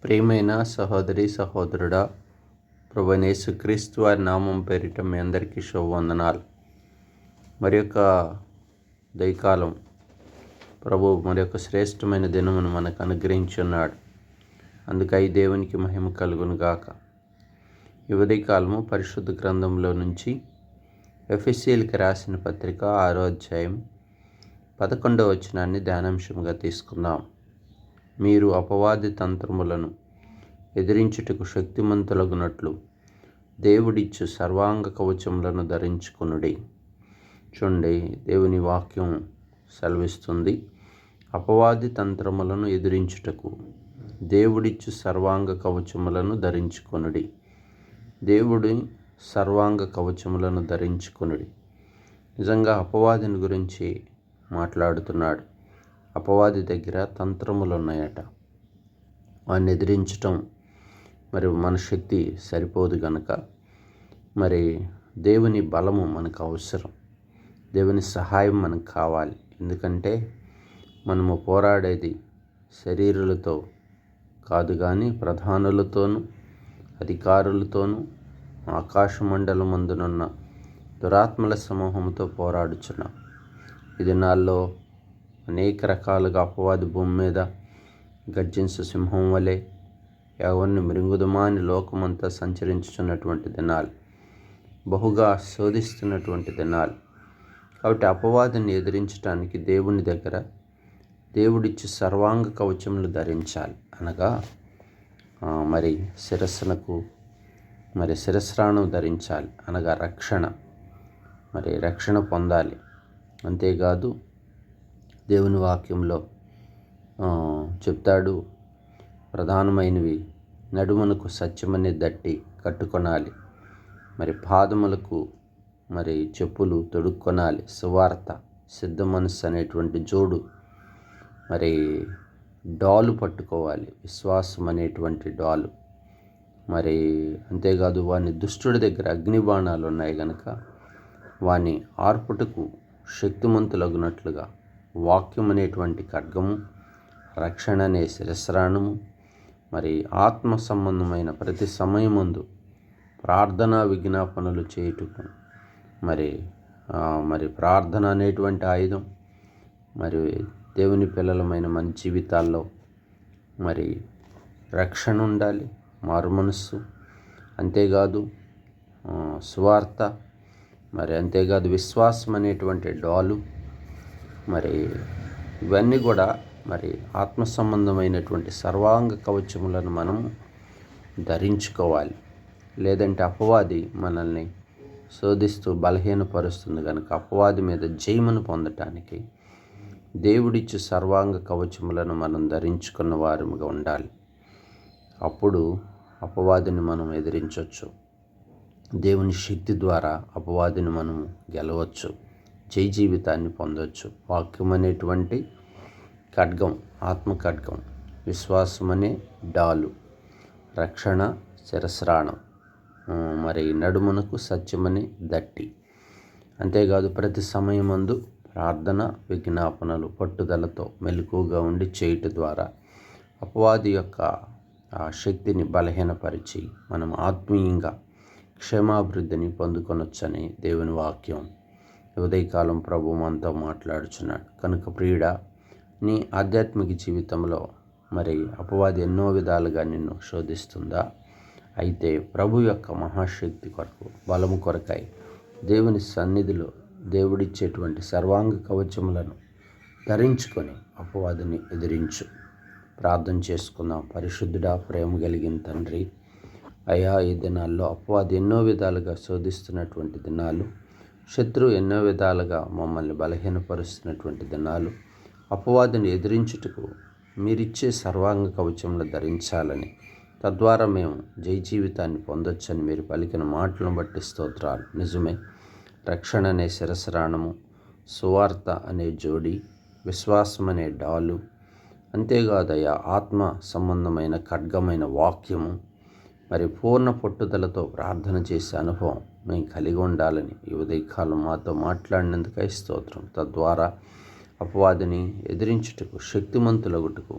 ప్రియమైన సహోదరి సహోదరుడా, ప్రభువైన యేసుక్రీస్తు వారి నామం పేరిట మీ అందరికీ శుభవందనాలు. మరి యొక్క దయకాలం ప్రభు మరి యొక్క శ్రేష్టమైన దినమును మనకు అనుగ్రహించున్నాడు. అందుకై దేవునికి మహిమ కలుగును గాక. ఈ ఉదయకాలము పరిశుద్ధ గ్రంథంలో నుంచి ఎఫెసీయులకు రాసిన పత్రిక 6వ అధ్యాయం 11వ వచనాన్ని ధ్యానాంశంగా తీసుకుందాం. మీరు అపవాది తంత్రములను ఎదిరించుటకు శక్తిమంతులగునట్లు దేవుడిచ్చు సర్వాంగ కవచములను ధరించుకొనుడి. చూడండి, దేవుని వాక్యం సెలవిస్తుంది, అపవాది తంత్రములను ఎదిరించుటకు దేవుడిచ్చు సర్వాంగ కవచములను ధరించుకొనుడి. దేవుడి సర్వాంగ కవచములను ధరించుకొనుడి. నిజంగా అపవాదిని గురించి మాట్లాడుతున్నాడు. అపవాది దగ్గర తంత్రములు ఉన్నాయట. వాడిని ఎదిరించటం మరి మన శక్తి సరిపోదు గనక మరి దేవుని బలము మనకు అవసరం, దేవుని సహాయం మనకు కావాలి. ఎందుకంటే మనము పోరాడేది శరీరులతో కాదు కానీ ప్రధానులతోనూ అధికారులతోనూ ఆకాశమండలమందునున్న దురాత్మల సమూహంతో పోరాడుచున్నాం. ఈ దినాల్లో అనేక రకాలుగా అపవాది భూమి మీద గర్జించు సింహం వలె ఎవరిని మృంగుదమా అని లోకమంతా సంచరించుచున్నటువంటి దినాలు, బహుగా శోధిస్తున్నటువంటి దినాలు. కాబట్టి అపవాదిని ఎదిరించడానికి దేవుని దగ్గర దేవుడిచ్చి సర్వాంగ కవచములు ధరించాలి. అనగా మరి శిరస్సునకు మరి శిరస్రాణం ధరించాలి, అనగా రక్షణ పొందాలి. అంతేకాదు దేవుని వాక్యంలో చెప్తాడు, ప్రధానమైనవి నడుమునకు సత్యమనే దట్టి కట్టుకొనాలి, మరి పాదములకు మరి చెప్పులు తొడుక్కొనాలి, సువార్త సిద్ధ మనస్సు అనేటువంటి జోడు, మరి డాలు పట్టుకోవాలి, విశ్వాసం అనేటువంటి డాలు. మరి అంతేకాదు వాని దుష్టుడి దగ్గర అగ్నిబాణాలు ఉన్నాయి కనుక వాని ఆర్పుటకు శక్తిమంతులగునట్లుగా వాక్యం అనేటువంటి ఖడ్గము, రక్షణ అనే శిరస్రాణము, మరి ఆత్మ సంబంధమైన ప్రతి సమయమందు ప్రార్థనా విజ్ఞాపనలు చేయుటకు మరి ప్రార్థన అనేటువంటి ఆయుధం. మరి దేవుని పిల్లలమైన మన జీవితాల్లో మరి రక్షణ ఉండాలి, మారు మనస్సు, అంతేకాదు సువార్త, మరి అంతేకాదు విశ్వాసం అనేటువంటి డాలు. మరి ఇవన్నీ కూడా మరి ఆత్మ సంబంధమైనటువంటి సర్వాంగ కవచములను మనం ధరించుకోవాలి. లేదంటే అపవాది మనల్ని శోధిస్తూ బలహీనపరుస్తుంది కనుక అపవాది మీద జయమును పొందటానికి దేవుడిచ్చి సర్వాంగ కవచములను మనం ధరించుకున్న వారముగా ఉండాలి. అప్పుడు అపవాదిని మనం ఎదిరించవచ్చు. దేవుని శక్తి ద్వారా అపవాదిని మనం గెలవచ్చు, జై జీవితాన్ని పొందవచ్చు. వాక్యం అనేటువంటి ఖడ్గం, ఆత్మ ఖడ్గం, విశ్వాసం అనే డాలు, రక్షణ శిరస్రాణం, మరి నడుమునకు సత్యమనే దట్టి. అంతేకాదు ప్రతి సమయమందు ప్రార్థన విజ్ఞాపనలు పట్టుదలతో మెలకువగా ఉండి చేయుట ద్వారా అపవాది యొక్క ఆ శక్తిని బలహీనపరిచి మనం ఆత్మీయంగా క్షేమాభివృద్ధిని పొందుకొనొచ్చని దేవుని వాక్యం ఉదయకాలం ప్రభు మనతో మాట్లాడుచున్నాడు. కనుక ప్రియుడా, నీ ఆధ్యాత్మిక జీవితంలో మరి అపవాది ఎన్నో విధాలుగా నిన్ను శోధిస్తుందా? అయితే ప్రభు యొక్క మహాశక్తి కొరకు, బలము కొరకై దేవుని సన్నిధిలో దేవుడిచ్చేటువంటి సర్వాంగ కవచములను ధరించుకొని అపవాదిని ఎదిరించు. ప్రార్థన చేసుకుందాం. పరిశుద్ధుడా, ప్రేమ కలిగిన తండ్రి, అయ్యా, ఈ దినాల్లో అపవాది ఎన్నో విధాలుగా శోధిస్తున్నటువంటి దినాలు, శత్రువు ఎన్నో విధాలుగా మమ్మల్ని బలహీనపరుస్తున్నటువంటి దినాలు, అపవాదిని ఎదిరించుటకు మీరిచ్చే సర్వాంగ కవచములు ధరించాలని, తద్వారా మేము జై జీవితాన్ని పొందొచ్చని మీరు పలికిన మాటలను బట్టి స్తోత్రాలు. నిజమే, రక్షణ అనే శిరస్రాణము, సువార్త అనే జోడి, విశ్వాసం అనే డాలు, అంతేకాదయ్యా ఆత్మ సంబంధమైన ఖడ్గమైన వాక్యము, మరి పూర్ణ పట్టుదలతో ప్రార్థన చేసే అనుభవం మేము కలిగి ఉండాలని ఈ ఉదయకాలం మాతో మాట్లాడినందుకై స్తోత్రం. తద్వారా అపవాదిని ఎదిరించుటకు శక్తిమంతులగుటకు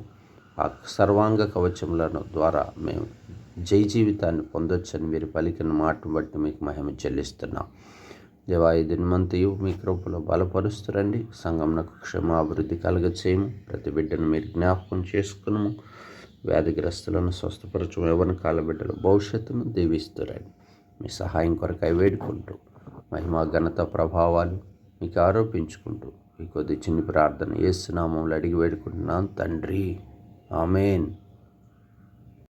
ఆ సర్వాంగ కవచములను ద్వారా మేము జై జీవితాన్ని పొందొచ్చని మీరు పలికిన మాటను బట్టి మీకు మహిమ చెల్లిస్తున్నాం. దేవా, ఈ దినమంతయు మీ కృపలో బలపరుస్తురండి. సంఘంనకు క్షమాభివృద్ధి కలగచేయము. ప్రతి బిడ్డను మీరు జ్ఞాపకం చేసుకున్నాము. వ్యాధిగ్రస్తులను స్వస్థపరచము. యవ్వన కాల బిడ్డల భవిష్యత్తును దీవిస్తురండి. మీ సహాయం కొరకై వేడుకుంటూ మహిమ ఘనత ప్రభావాలు మీకు ఆరోపించుకుంటూ ఈ కొద్ది చిన్ని ప్రార్థన యేసు నామములో అడిగి వేడుకుంటున్నాను తండ్రి. ఆమేన్.